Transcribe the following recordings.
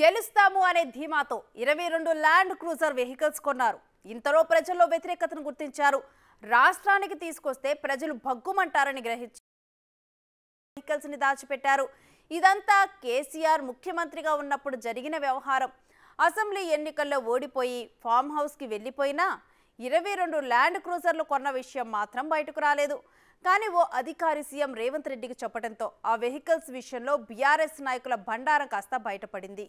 గెలుస్తాము అనే ధీమాతో 22 land cruiser vehicles కొన్నారు. ఇంతలో ప్రజల్లో వ్యతిరేకతను గుర్తించారు. రాష్ట్రానికి తీసుకొస్తే ప్రజలు భగ్గుమంటారని గ్రహించి వెహికల్స్ ని దాచిపెట్టారు. ఇదంతా కేసీఆర్ ముఖ్యమంత్రిగా ఉన్నప్పుడు జరిగిన వ్యవహారం. అసెంబ్లీ ఎన్నికల్లో ఓడిపోయి ఫామ్ హౌస్ కి వెళ్లిపోయినా 22 ల్యాండ్ క్రూజర్లు కొన్న విషయం మాత్రం బయటకు రాలేదు. కానీ ఓ అధికారి సీఎం రేవంత్ రెడ్డికి చెప్పడంతో ఆ వెహికల్స్ విషయంలో బీఆర్ఎస్ నాయకుల బండారం కాస్త బయటపడింది.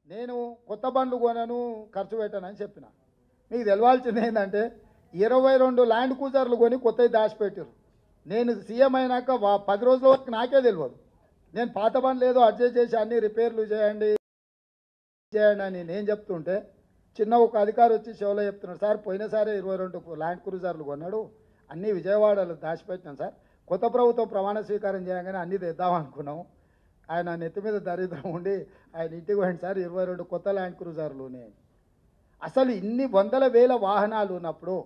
నేను కొత్త బండ్లు కొనను, ఖర్చు పెట్టానని చెప్పిన. మీకు తెలవాల్సింది ఏంటంటే 22 ల్యాండ్ క్రూజర్లు కొని కొత్తవి దాచిపెట్టారు. నేను సీఎం అయినాక 10 రోజుల వరకు నాకే తెలియదు. నేను పాత బండ్లు ఏదో అడ్జస్ట్ చేసి అన్ని రిపేర్లు చేయండి అని నేను చెప్తుంటే చిన్న ఒక అధికారి వచ్చి షోలో చెప్తున్నాడు, సార్ పోయినసారి 22 ల్యాండ్ క్రూజర్లు కొన్నాడు, అన్నీ విజయవాడలో దాచిపెట్టినాం సార్, కొత్త ప్రభుత్వం ప్రమాణ స్వీకారం చేయగానే అన్నీ తెద్దామనుకున్నాము. ఆయన నెత్తి మీద దరిద్రం ఉండి ఆయన ఇంటికి పోయింది సార్ 22 కొత్త ల్యాండ్ క్రూజర్లునే. అసలు ఇన్ని వందల వేల వాహనాలు ఉన్నప్పుడు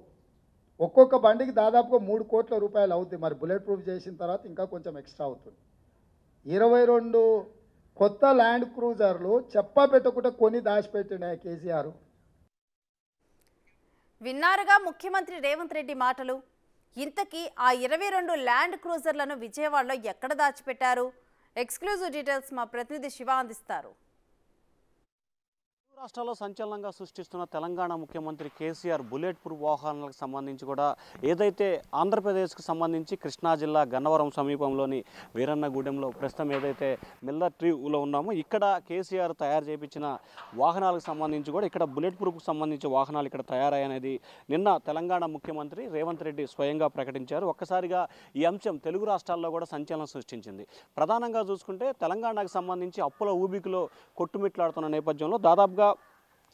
ఒక్కొక్క బండికి దాదాపుగా 3 కోట్ల రూపాయలు అవుతుంది. మరి బుల్లెట్ ప్రూఫ్ చేసిన తర్వాత ఇంకా కొంచెం ఎక్స్ట్రా అవుతుంది. 22 కొత్త ల్యాండ్ క్రూజర్లు చెప్ప పెట్టకుండా కొని దాచిపెట్టిండే కేసీఆర్. విన్నారుగా ముఖ్యమంత్రి రేవంత్ రెడ్డి మాటలు. ఇంతకీ ఆ 22 ల్యాండ్ క్రూజర్లను విజయవాడలో ఎక్కడ దాచిపెట్టారు? ఎక్స్క్లూజివ్ డీటెయిల్స్ మా ప్రతినిధి శివ అందిస్తారు. రాష్ట్రాల్లో సంచలనంగా సృష్టిస్తున్న తెలంగాణ ముఖ్యమంత్రి కేసీఆర్ బుల్లెట్ ప్రూఫ్ వాహనాలకు సంబంధించి కూడా ఏదైతే ఆంధ్రప్రదేశ్కు సంబంధించి కృష్ణా జిల్లా గన్నవరం సమీపంలోని వీరన్నగూడెంలో ప్రస్తుతం ఏదైతే మిల్లట్రీలో ఉన్నామో ఇక్కడ కేసీఆర్ తయారు చేయించిన వాహనాలకు సంబంధించి కూడా ఇక్కడ బుల్లెట్ ప్రూఫ్కు సంబంధించి వాహనాలు ఇక్కడ తయారయ్యనేది నిన్న తెలంగాణ ముఖ్యమంత్రి రేవంత్ రెడ్డి స్వయంగా ప్రకటించారు. ఒక్కసారిగా ఈ అంశం తెలుగు రాష్ట్రాల్లో కూడా సంచలనం సృష్టించింది. ప్రధానంగా చూసుకుంటే తెలంగాణకు సంబంధించి అప్పుల ఊబికిలో కొట్టుమిట్లాడుతున్న నేపథ్యంలో దాదాపుగా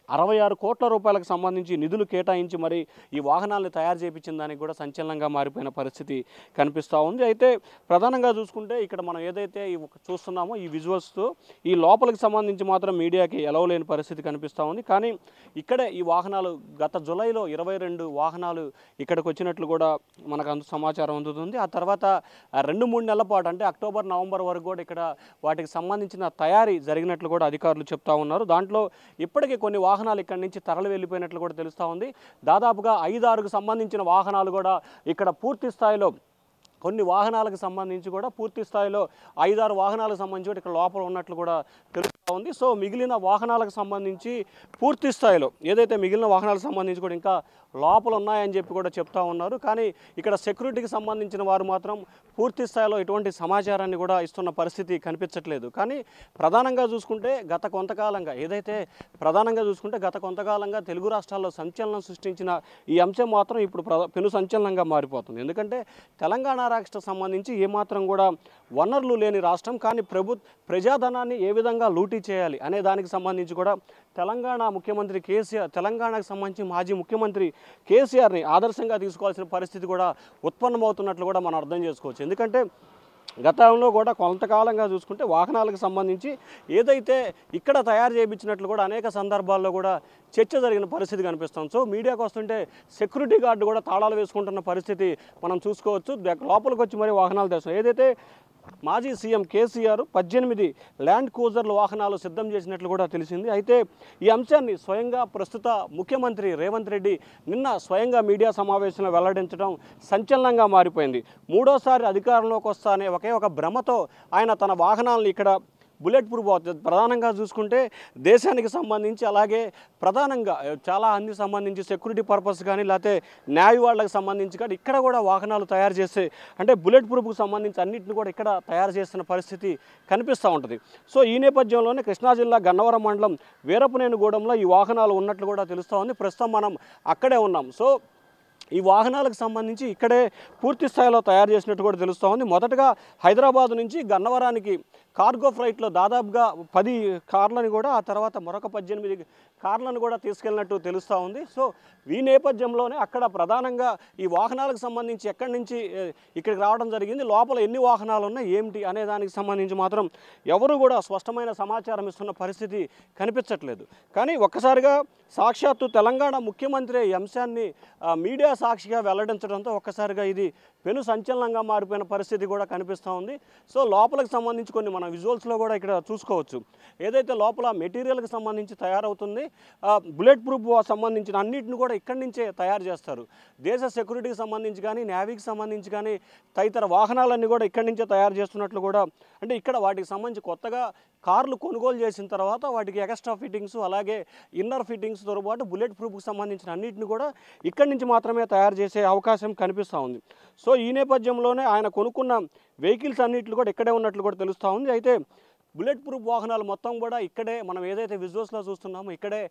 66 కోట్ల రూపాయలకు సంబంధించి నిధులు కేటాయించి మరి ఈ వాహనాలను తయారు చేయించిన దానికి కూడా సంచలనంగా మారిపోయిన పరిస్థితి కనిపిస్తూ ఉంది. అయితే ప్రధానంగా చూసుకుంటే ఇక్కడ మనం ఏదైతే చూస్తున్నామో ఈ విజువల్స్తో ఈ లోపలికి సంబంధించి మాత్రం మీడియాకి ఎలవ్ లేని పరిస్థితి కనిపిస్తూ ఉంది. కానీ ఇక్కడే ఈ వాహనాలు గత జూలైలో 22 వాహనాలు ఇక్కడికి వచ్చినట్లు కూడా మనకు సమాచారం అందుతుంది. ఆ తర్వాత 2-3 నెలల పాటు అంటే అక్టోబర్ నవంబర్ వరకు కూడా ఇక్కడ వాటికి సంబంధించిన తయారీ జరిగినట్లు కూడా అధికారులు చెప్తా ఉన్నారు. దాంట్లో ఇప్పటికీ కొన్ని వాహనాలు ఇక్కడి నుంచి తరలి వెళ్ళిపోయినట్లు కూడా తెలుస్తూ ఉంది. దాదాపుగా 5-6కు సంబంధించిన వాహనాలు కూడా ఇక్కడ పూర్తి స్థాయిలో కొన్ని వాహనాలకు సంబంధించి కూడా పూర్తి స్థాయిలో 5-6 వాహనాలకు సంబంధించి కూడా ఇక్కడ లోపల ఉన్నట్లు కూడా తెలుస్తూ ఉంది. సో మిగిలిన వాహనాలకు సంబంధించి పూర్తి స్థాయిలో ఏదైతే మిగిలిన వాహనాలకు సంబంధించి కూడా ఇంకా లోపల ఉన్నాయని చెప్పి కూడా చెప్తా ఉన్నారు. కానీ ఇక్కడ సెక్యూరిటీకి సంబంధించిన వారు మాత్రం పూర్తి స్థాయిలో ఎటువంటి సమాచారాన్ని కూడా ఇస్తున్న పరిస్థితి కనిపించట్లేదు. కానీ ప్రధానంగా చూసుకుంటే గత కొంతకాలంగా తెలుగు రాష్ట్రాల్లో సంచలనం సృష్టించిన ఈ అంశం మాత్రం ఇప్పుడు పెను సంచలనంగా మారిపోతుంది. ఎందుకంటే తెలంగాణ రాష్ట్రం సంబంధించి ఏమాత్రం కూడా వనరులు లేని రాష్ట్రం, కానీ ప్రజాధనాన్ని ఏ విధంగా లూటీ చేయాలి అనే దానికి సంబంధించి కూడా తెలంగాణ ముఖ్యమంత్రి కేసీఆర్, తెలంగాణకు సంబంధించి మాజీ ముఖ్యమంత్రి కేసీఆర్ని ఆదర్శంగా తీసుకోవాల్సిన పరిస్థితి కూడా ఉత్పన్నమవుతున్నట్లు కూడా మనం అర్థం చేసుకోవచ్చు. ఎందుకంటే గతంలో కూడా కొంతకాలంగా చూసుకుంటే వాహనాలకు సంబంధించి ఏదైతే ఇక్కడ తయారు చేయించినట్లు కూడా అనేక సందర్భాల్లో కూడా చర్చ జరిగిన పరిస్థితి కనిపిస్తుంది. సో మీడియాకు వస్తుంటే సెక్యూరిటీ గార్డు కూడా తాళాలు వేసుకుంటున్న పరిస్థితి మనం చూసుకోవచ్చు. లోపలికి వచ్చి మరి వాహనాలు తెస్తాం. ఏదైతే మాజీ సీఎం కేసీఆర్ 18 ల్యాండ్ క్రూజర్ల వాహనాలు సిద్ధం చేసినట్లు కూడా తెలిసింది. అయితే ఈ అంశాన్ని స్వయంగా ప్రస్తుత ముఖ్యమంత్రి రేవంత్ రెడ్డి నిన్న స్వయంగా మీడియా సమావేశంలో వెల్లడించడం సంచలనంగా మారిపోయింది. 3వ సారి అధికారంలోకి వస్తానే ఒకే ఒక భ్రమతో ఆయన తన వాహనాలను ఇక్కడ బుల్లెట్ ప్రూఫ్ ప్రధానంగా చూసుకుంటే దేశానికి సంబంధించి అలాగే ప్రధానంగా చాలా అన్ని సంబంధించి సెక్యూరిటీ పర్పస్ కానీ లేకపోతే న్యాయ వాళ్ళకి సంబంధించి కానీ ఇక్కడ కూడా వాహనాలు తయారు చేసే అంటే బుల్లెట్ ప్రూఫ్కి సంబంధించి అన్నింటిని కూడా ఇక్కడ తయారు చేస్తున్న పరిస్థితి కనిపిస్తూ ఉంటుంది. సో ఈ నేపథ్యంలోనే కృష్ణా జిల్లా గన్నవరం మండలం వీరపునేనిగూడెంలో ఈ వాహనాలు ఉన్నట్లు కూడా తెలుస్తూ ఉంది. ప్రస్తుతం మనం అక్కడే ఉన్నాం. సో ఈ వాహనాలకు సంబంధించి ఇక్కడే పూర్తి స్థాయిలో తయారు చేసినట్టు కూడా తెలుస్తూ ఉంది. మొదటగా హైదరాబాద్ నుంచి గన్నవరానికి కార్గో ఫ్లైట్లో దాదాపుగా 10 కార్లను కూడా ఆ తర్వాత మరొక 18 కార్లను కూడా తీసుకెళ్ళినట్టు తెలుస్తూ ఉంది. సో ఈ నేపథ్యంలోనే అక్కడ ప్రధానంగా ఈ వాహనాలకు సంబంధించి ఎక్కడి నుంచి ఇక్కడికి రావడం జరిగింది, లోపల ఎన్ని వాహనాలు ఉన్నాయి ఏమిటి అనే దానికి సంబంధించి మాత్రం ఎవరు కూడా స్పష్టమైన సమాచారం ఇస్తున్న పరిస్థితి కనిపించట్లేదు. కానీ ఒక్కసారిగా సాక్షాత్తు తెలంగాణ ముఖ్యమంత్రి ఈ అంశాన్ని మీడియా సాక్షిగా వెల్లడించడంతో ఒక్కసారిగా ఇది పెను సంచలనంగా మారిపోయిన పరిస్థితి కూడా కనిపిస్తూ ఉంది. సో లోపలికి సంబంధించి కొన్ని మన విజువల్స్లో కూడా ఇక్కడ చూసుకోవచ్చు. ఏదైతే లోపల మెటీరియల్కి సంబంధించి తయారవుతుంది, బుల్లెట్ ప్రూఫ్ సంబంధించిన అన్నిటిని కూడా ఇక్కడి నుంచే తయారు చేస్తారు. దేశ సెక్యూరిటీకి సంబంధించి కానీ, నేవీకి సంబంధించి కానీ తదితర వాహనాలన్నీ కూడా ఇక్కడి నుంచే తయారు చేస్తున్నట్లు కూడా, అంటే ఇక్కడ వాటికి సంబంధించి కొత్తగా కార్లు కొనుగోలు చేసిన తర్వాత వాటికి ఎక్స్ట్రా ఫిట్టింగ్స్ అలాగే ఇన్నర్ ఫిట్టింగ్స్తో పాటు బుల్లెట్ ప్రూఫ్కి సంబంధించిన అన్నింటిని కూడా ఇక్కడి నుంచి మాత్రమే తయారు చేసే అవకాశం కనిపిస్తూ ఉంది. సో ఈ నేపథ్యంలోనే ఆయన కొనుక్కున్న వెహికల్స్ అన్నింటిలో కూడా ఇక్కడే ఉన్నట్లు కూడా తెలుస్తూ ఉంది. అయితే బుల్లెట్ ప్రూఫ్ వాహనాలు మొత్తం కూడా ఇక్కడే మనం ఏదైతే విజువల్స్లో చూస్తున్నామో ఇక్కడే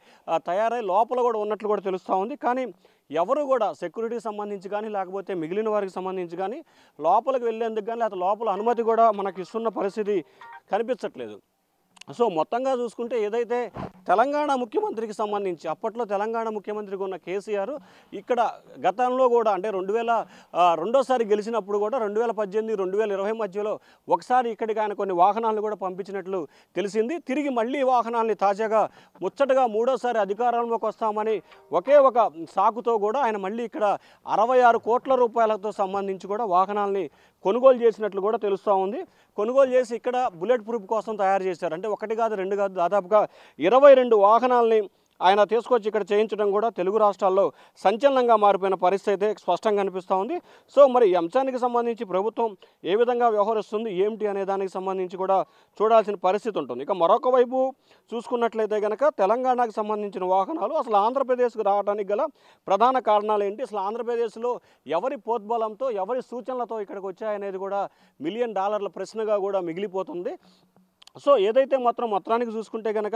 తయారై లోపల కూడా ఉన్నట్లు కూడా తెలుస్తూ ఉంది. కానీ ఎవరు కూడా సెక్యూరిటీకి సంబంధించి కానీ లేకపోతే మిగిలిన వారికి సంబంధించి కానీ లోపలికి వెళ్ళేందుకు కానీ లేకపోతే లోపల అనుమతి కూడా మనకి ఇస్తున్న పరిస్థితి కనిపించట్లేదు. సో మొత్తంగా చూసుకుంటే ఏదైతే తెలంగాణ ముఖ్యమంత్రికి సంబంధించి అప్పట్లో తెలంగాణ ముఖ్యమంత్రికి ఉన్న కేసీఆర్ ఇక్కడ గతంలో కూడా అంటే 2002 గెలిచినప్పుడు కూడా 2018, 2020 మధ్యలో ఒకసారి ఇక్కడికి ఆయన కొన్ని వాహనాలను కూడా పంపించినట్లు తెలిసింది. తిరిగి మళ్ళీ వాహనాలని తాజాగా ముచ్చటగా 3వ అధికారంలోకి వస్తామని ఒకే ఒక సాకుతో కూడా ఆయన మళ్ళీ ఇక్కడ 66 కోట్ల రూపాయలతో సంబంధించి కూడా వాహనాలని కొనుగోలు చేసినట్లు కూడా తెలుస్తూ ఉంది. కొనుగోలు చేసి ఇక్కడ బుల్లెట్ ప్రూఫ్ కోసం తయారు చేశారు. అంటే 1 కాదు 2 కాదు దాదాపుగా 22 వాహనాలని ఆయన తీసుకొచ్చి ఇక్కడ చేయించడం కూడా తెలుగు రాష్ట్రాల్లో సంచలనంగా మారిపోయిన పరిస్థితి అయితే స్పష్టంగా కనిపిస్తూ ఉంది. సో మరి ఈ అంశానికి సంబంధించి ప్రభుత్వం ఏ విధంగా వ్యవహరిస్తుంది ఏమిటి అనే దానికి సంబంధించి కూడా చూడాల్సిన పరిస్థితి ఉంటుంది. ఇక మరొక వైపు చూసుకున్నట్లయితే కనుక తెలంగాణకు సంబంధించిన వాహనాలు అసలు ఆంధ్రప్రదేశ్కు రావడానికి గల ప్రధాన కారణాలు ఏంటి, అసలు ఆంధ్రప్రదేశ్లో ఎవరి పోద్బలంతో ఎవరి సూచనలతో ఇక్కడికి వచ్చాయనేది కూడా $1 మిలియన్ ప్రశ్నగా కూడా మిగిలిపోతుంది. సో ఏదైతే మొత్తానికి చూసుకుంటే కనుక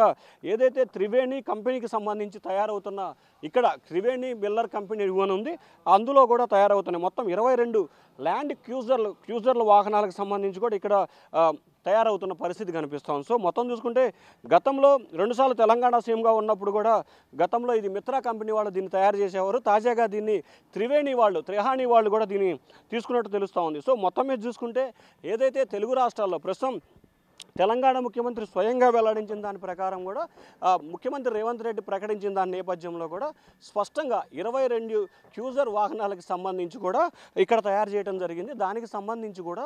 ఏదైతే త్రివేణి కంపెనీకి సంబంధించి తయారవుతున్న ఇక్కడ త్రివేణి బిల్లర్ కంపెనీ ఉంది, అందులో కూడా తయారవుతున్నాయి. మొత్తం 22 ల్యాండ్ క్రూజర్ల వాహనాలకు సంబంధించి కూడా ఇక్కడ తయారవుతున్న పరిస్థితి కనిపిస్తాం. సో మొత్తం చూసుకుంటే గతంలో 2 సార్లు తెలంగాణ సీఎంగా ఉన్నప్పుడు కూడా గతంలో ఇది మిత్రా కంపెనీ వాళ్ళు దీన్ని తయారు చేసేవారు. తాజాగా దీన్ని త్రిహాణి వాళ్ళు కూడా దీన్ని తీసుకున్నట్టు తెలుస్తూ ఉంది. సో మొత్తం మీద చూసుకుంటే ఏదైతే తెలుగు రాష్ట్రాల్లో ప్రస్తుతం తెలంగాణ ముఖ్యమంత్రి స్వయంగా వెల్లడించిన దాని ప్రకారం కూడా ముఖ్యమంత్రి రేవంత్ రెడ్డి ప్రకటించిన దాని నేపథ్యంలో కూడా స్పష్టంగా 22 క్రూజర్ వాహనాలకు సంబంధించి కూడా ఇక్కడ తయారు చేయడం జరిగింది. దానికి సంబంధించి కూడా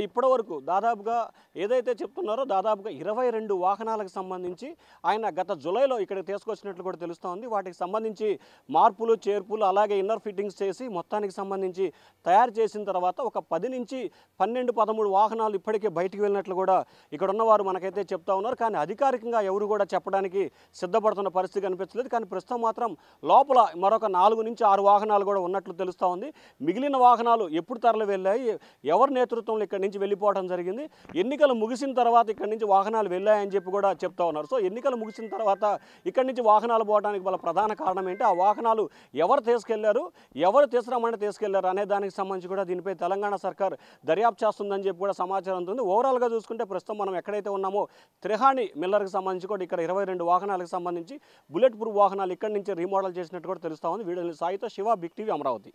ఇప్పటివరకు దాదాపుగా ఏదైతే చెప్తున్నారో దాదాపుగా 22 వాహనాలకు సంబంధించి ఆయన గత జూలైలో ఇక్కడికి తీసుకొచ్చినట్లు కూడా తెలుస్తూ ఉంది. వాటికి సంబంధించి మార్పులు చేర్పులు అలాగే ఇన్నర్ ఫిట్టింగ్స్ చేసి మొత్తానికి సంబంధించి తయారు చేసిన తర్వాత ఒక 10 నుంచి 12, 13 వాహనాలు ఇప్పటికే బయటికి వెళ్ళినట్లు కూడా ఇక్కడ ఉన్నవారు మనకైతే చెప్తా ఉన్నారు. కానీ అధికారికంగా ఎవరు కూడా చెప్పడానికి సిద్ధపడుతున్న పరిస్థితి కనిపించలేదు. కానీ ప్రస్తుతం మాత్రం లోపల మరొక 4 నుంచి 6 వాహనాలు కూడా ఉన్నట్లు తెలుస్తూ ఉంది. మిగిలిన వాహనాలు ఎప్పుడు తరలి వెళ్ళాయి, ఎవరి నేతృత్వంలో ఇక్కడి నుంచి వెళ్ళిపోవడం జరిగింది, ఎన్నికలు ముగిసిన తర్వాత ఇక్కడి నుంచి వాహనాలు వెళ్ళాయని చెప్పి కూడా చెప్తా ఉన్నారు. సో ఎన్నికలు ముగిసిన తర్వాత ఇక్కడి నుంచి వాహనాలు పోవడానికి వాళ్ళ ప్రధాన కారణం ఏంటి, ఆ వాహనాలు ఎవరు తీసుకెళ్లారు, ఎవరు తీసుకెళ్లారు అనే దానికి సంబంధించి కూడా దీనిపై తెలంగాణ సర్కార్ దర్యాప్తు చేస్తుందని చెప్పి కూడా సమాచారం ఉంటుంది. ఓవరాల్గా చూసుకుంటే ప్రస్తుతం మనం ఎక్కడైతే ఉన్నామో త్రిహాణి మిల్లర్కి సంబంధించి కూడా ఇక్కడ 22 వాహనాలకు సంబంధించి బుల్లెట్ ప్రూఫ్ వాహనాలు ఇక్కడి నుంచి రీమోడల్ చేసినట్టు కూడా తెలుస్తూ ఉంది. వీడియో సాయితో శివ, బిగ్ టీవీ, అమరావతి.